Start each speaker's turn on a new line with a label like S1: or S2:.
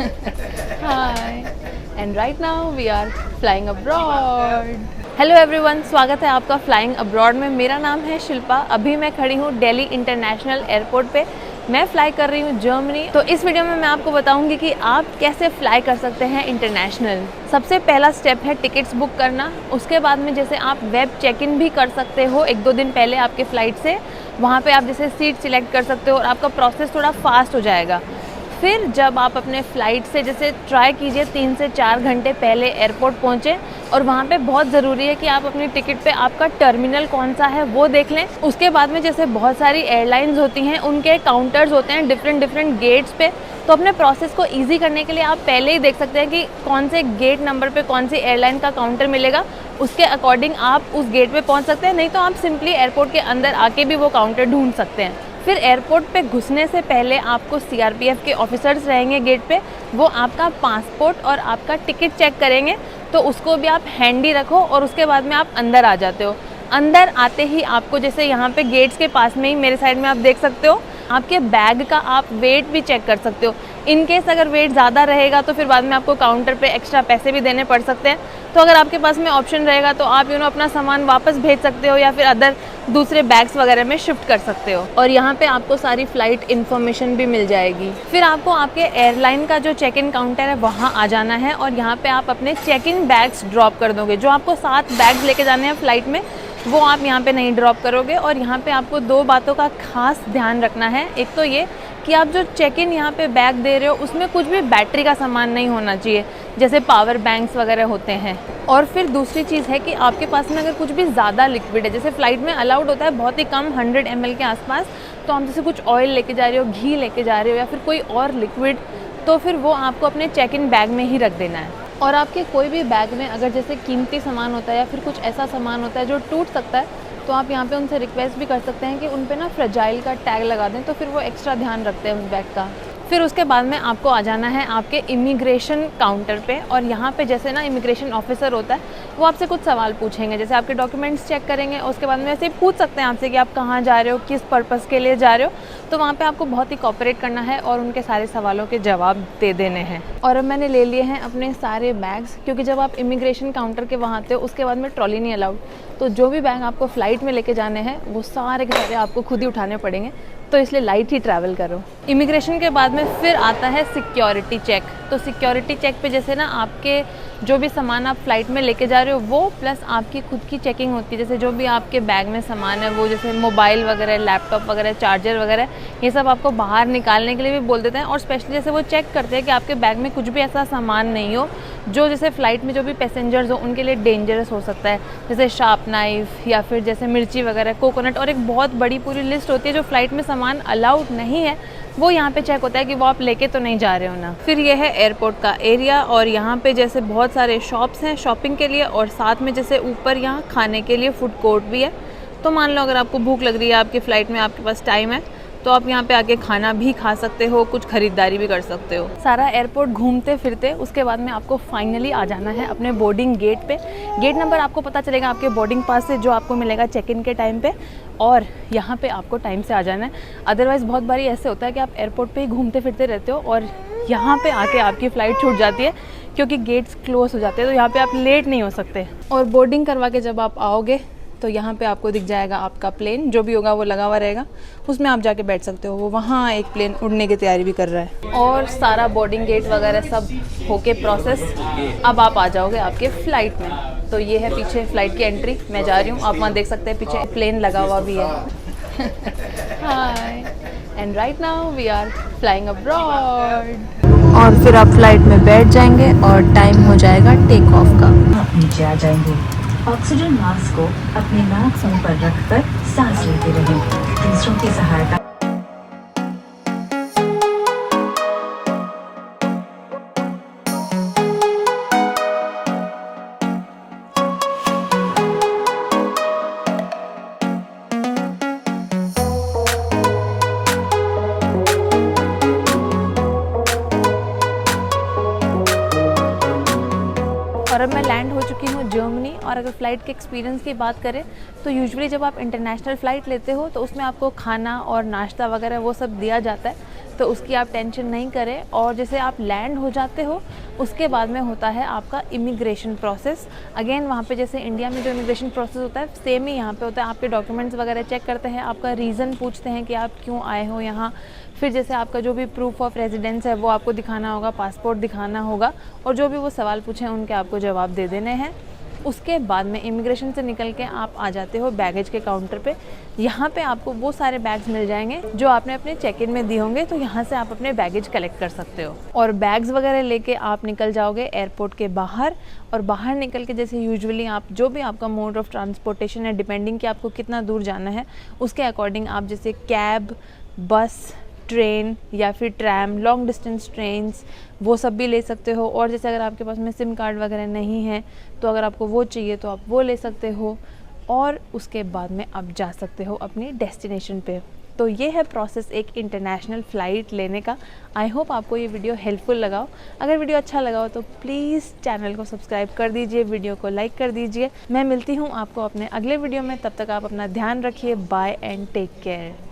S1: Hi, and right now we are flying abroad. Hello everyone, स्वागत है आपका flying abroad में। मेरा नाम है शिल्पा। अभी मैं खड़ी हूँ दिल्ली इंटरनेशनल एयरपोर्ट पे। मैं फ़्लाई कर रही हूँ जर्मनी। तो इस वीडियो में मैं आपको बताऊंगी कि आप कैसे फ़्लाई कर सकते हैं इंटरनेशनल। सबसे पहला स्टेप है टिकट्स बुक करना। उसके बाद में जैसे आप वेब चेक इन भी कर सकते हो 1-2 दिन पहले आपके फ़्लाइट से। वहाँ पे आप जैसे सीट सिलेक्ट कर सकते हो और आपका प्रोसेस थोड़ा फास्ट हो जाएगा। फिर जब आप अपने फ़्लाइट से जैसे ट्राई कीजिए 3 से 4 घंटे पहले एयरपोर्ट पहुँचें, और वहाँ पे बहुत ज़रूरी है कि आप अपनी टिकट पे आपका टर्मिनल कौन सा है वो देख लें। उसके बाद में जैसे बहुत सारी एयरलाइंस होती हैं, उनके काउंटर्स होते हैं डिफरेंट गेट्स पे। तो अपने प्रोसेस को ईजी करने के लिए आप पहले ही देख सकते हैं कि कौन से गेट नंबर पे कौन सी एयरलाइन का काउंटर मिलेगा। उसके अकॉर्डिंग आप उस गेट पे पहुँच सकते हैं, नहीं तो आप सिंपली एयरपोर्ट के अंदर आके भी वो काउंटर ढूंढ सकते हैं। फिर एयरपोर्ट पे घुसने से पहले आपको सीआरपीएफ के ऑफिसर्स रहेंगे गेट पे। वो आपका पासपोर्ट और आपका टिकट चेक करेंगे, तो उसको भी आप हैंडी रखो और उसके बाद में आप अंदर आ जाते हो। अंदर आते ही आपको जैसे यहाँ पे गेट्स के पास में ही मेरे साइड में आप देख सकते हो, आपके बैग का आप वेट भी चेक कर सकते हो। इन केस अगर वेट ज़्यादा रहेगा तो फिर बाद में आपको काउंटर पे एक्स्ट्रा पैसे भी देने पड़ सकते हैं। तो अगर आपके पास में ऑप्शन रहेगा तो आप अपना सामान वापस भेज सकते हो या फिर अदर दूसरे बैग्स वगैरह में शिफ्ट कर सकते हो। और यहाँ पे आपको सारी फ्लाइट इन्फॉर्मेशन भी मिल जाएगी। फिर आपको आपके एयरलाइन का जो चेक इन काउंटर है वहाँ आ जाना है, और यहाँ पे आप अपने चेक इन बैग्स ड्रॉप कर दोगे। जो आपको 7 बैग्स लेके जाने हैं फ़्लाइट में, वो आप यहाँ पे नहीं ड्रॉप करोगे। और यहाँ पे आपको 2 बातों का खास ध्यान रखना है। एक तो ये कि आप जो चेक इन यहाँ पे बैग दे रहे हो उसमें कुछ भी बैटरी का सामान नहीं होना चाहिए, जैसे पावर बैंक्स वगैरह होते हैं। और फिर दूसरी चीज़ है कि आपके पास में अगर कुछ भी ज़्यादा लिक्विड है, जैसे फ़्लाइट में अलाउड होता है बहुत ही कम 100 ml के आसपास, तो आप जैसे कुछ ऑयल लेके जा रहे हो, घी लेके जा रहे हो या फिर कोई और लिक्विड, तो फिर वो आपको अपने चेक इन बैग में ही रख देना है। और आपके कोई भी बैग में अगर जैसे कीमती सामान होता है या फिर कुछ ऐसा सामान होता है जो टूट सकता है, तो आप यहाँ पे उनसे रिक्वेस्ट भी कर सकते हैं कि उन पे ना फ्रेजाइल का टैग लगा दें, तो फिर वो एक्स्ट्रा ध्यान रखते हैं उस बैग का। फिर उसके बाद में आपको आ जाना है आपके इमिग्रेशन काउंटर पे। और यहाँ पे जैसे ना इमिग्रेशन ऑफिसर होता है, वो आपसे कुछ सवाल पूछेंगे, जैसे आपके डॉक्यूमेंट्स चेक करेंगे। और उसके बाद में ऐसे पूछ सकते हैं आपसे कि आप कहाँ जा रहे हो, किस पर्पज़ के लिए जा रहे हो। तो वहाँ पे आपको बहुत ही कोऑपरेट करना है और उनके सारे सवालों के जवाब दे देने हैं। और अब मैंने ले लिए हैं अपने सारे बैग्स, क्योंकि जब आप इमिग्रेशन काउंटर के वहाँ आते हो उसके बाद में ट्रॉली नहीं अलाउड। तो जो भी बैग आपको फ़्लाइट में लेके जाने हैं वो सारे के सारे आपको खुद ही उठाने पड़ेंगे, तो इसलिए लाइट ही ट्रैवल करो। इमिग्रेशन के बाद में फिर आता है सिक्योरिटी चेक। तो सिक्योरिटी चेक पे जैसे ना आपके जो भी सामान आप फ़्लाइट में लेके जा रहे हो वो प्लस आपकी खुद की चेकिंग होती है। जैसे जो भी आपके बैग में सामान है, वो जैसे मोबाइल वगैरह, लैपटॉप वगैरह, चार्जर वगैरह, ये सब आपको बाहर निकालने के लिए भी बोल देते हैं। और स्पेशली जैसे वो चेक करते हैं कि आपके बैग में कुछ भी ऐसा सामान नहीं हो जो जैसे फ़्लाइट में जो भी पैसेंजर्स हो उनके लिए डेंजरस हो सकता है, जैसे शार्प नाइफ या फिर जैसे मिर्ची वगैरह, कोकोनट, और एक बहुत बड़ी पूरी लिस्ट होती है जो फ़्लाइट में सामान अलाउड नहीं है, वो यहाँ पे चेक होता है कि वो आप लेके तो नहीं जा रहे हो ना। फिर ये है एयरपोर्ट का एरिया, और यहाँ पे जैसे बहुत सारे शॉप्स हैं शॉपिंग के लिए, और साथ में जैसे ऊपर यहाँ खाने के लिए फूड कोर्ट भी है। तो मान लो अगर आपको भूख लग रही है, आपकी फ़्लाइट में आपके पास टाइम है, तो आप यहाँ पे आके खाना भी खा सकते हो, कुछ खरीदारी भी कर सकते हो। सारा एयरपोर्ट घूमते फिरते उसके बाद में आपको फाइनली आ जाना है अपने बोर्डिंग गेट पे। गेट नंबर आपको पता चलेगा आपके बोर्डिंग पास से, जो आपको मिलेगा चेक इन के टाइम पे। और यहाँ पे आपको टाइम से आ जाना है, अदरवाइज़ बहुत बारी ऐसे होता है कि आप एयरपोर्ट पे ही घूमते फिरते रहते हो और यहाँ पे आके आपकी फ़्लाइट छूट जाती है क्योंकि गेट्स क्लोज हो जाते हैं। तो यहाँ पे आप लेट नहीं हो सकते। और बोर्डिंग करवा के जब आप आओगे तो यहाँ पे आपको दिख जाएगा आपका प्लेन, जो भी होगा वो लगा हुआ रहेगा, उसमें आप जाके बैठ सकते हो। वो वहाँ एक प्लेन उड़ने की तैयारी भी कर रहा है। और सारा बोर्डिंग गेट वगैरह सब होके प्रोसेस, अब आप आ जाओगे आपके फ़्लाइट में। तो ये है पीछे फ़्लाइट की एंट्री, मैं जा रही हूँ, आप वहाँ देख सकते हैं पीछे प्लेन लगा हुआ भी है। Hi, and right now we are flying abroad. और फिर आप फ्लाइट में बैठ जाएंगे और टाइम हो जाएगा टेक ऑफ का।
S2: आप नीचे आ जाएंगे। ऑक्सीजन मास्क को अपने नाक मुंह पर रखकर सांस लेते रहें। दूसरों की सहायता।
S1: और अब मैं लैंड हो चुकी हूँ जर्मनी। और अगर फ़्लाइट के एक्सपीरियंस की बात करें तो यूजुअली जब आप इंटरनेशनल फ़्लाइट लेते हो तो उसमें आपको खाना और नाश्ता वगैरह वो सब दिया जाता है। तो उसकी आप टेंशन नहीं करें। और जैसे आप लैंड हो जाते हो उसके बाद में होता है आपका इमिग्रेशन प्रोसेस। अगेन वहाँ पे जैसे इंडिया में जो इमिग्रेशन प्रोसेस होता है सेम ही यहाँ पे होता है। आपके डॉक्यूमेंट्स वगैरह चेक करते हैं, आपका रीज़न पूछते हैं कि आप क्यों आए हो यहाँ। फिर जैसे आपका जो भी प्रूफ ऑफ रेजिडेंस है वो आपको दिखाना होगा, पासपोर्ट दिखाना होगा, और जो भी वो सवाल पूछे उनके आपको जवाब दे देने हैं। उसके बाद में इमिग्रेशन से निकल के आप आ जाते हो बैगेज के काउंटर पे। यहाँ पे आपको वो सारे बैग्स मिल जाएंगे जो आपने अपने चेक इन में दिए होंगे, तो यहाँ से आप अपने बैगेज कलेक्ट कर सकते हो और बैग्स वगैरह लेके आप निकल जाओगे एयरपोर्ट के बाहर। और बाहर निकल के जैसे यूजुअली आप जो भी आपका मोड ऑफ ट्रांसपोर्टेशन है, डिपेंडिंग कि आपको कितना दूर जाना है उसके अकॉर्डिंग आप जैसे कैब, बस, ट्रेन या फिर ट्रैम, लॉन्ग डिस्टेंस ट्रेन्स, वो सब भी ले सकते हो। और जैसे अगर आपके पास में सिम कार्ड वगैरह नहीं है तो अगर आपको वो चाहिए तो आप वो ले सकते हो, और उसके बाद में आप जा सकते हो अपनी डेस्टिनेशन पे। तो ये है प्रोसेस एक इंटरनेशनल फ़्लाइट लेने का। आई होप आपको ये वीडियो हेल्पफुल लगा हो। अगर वीडियो अच्छा लगा हो तो प्लीज़ चैनल को सब्सक्राइब कर दीजिए, वीडियो को लाइक कर दीजिए। मैं मिलती हूँ आपको अपने अगले वीडियो में, तब तक आप अपना ध्यान रखिए। Bye and take care.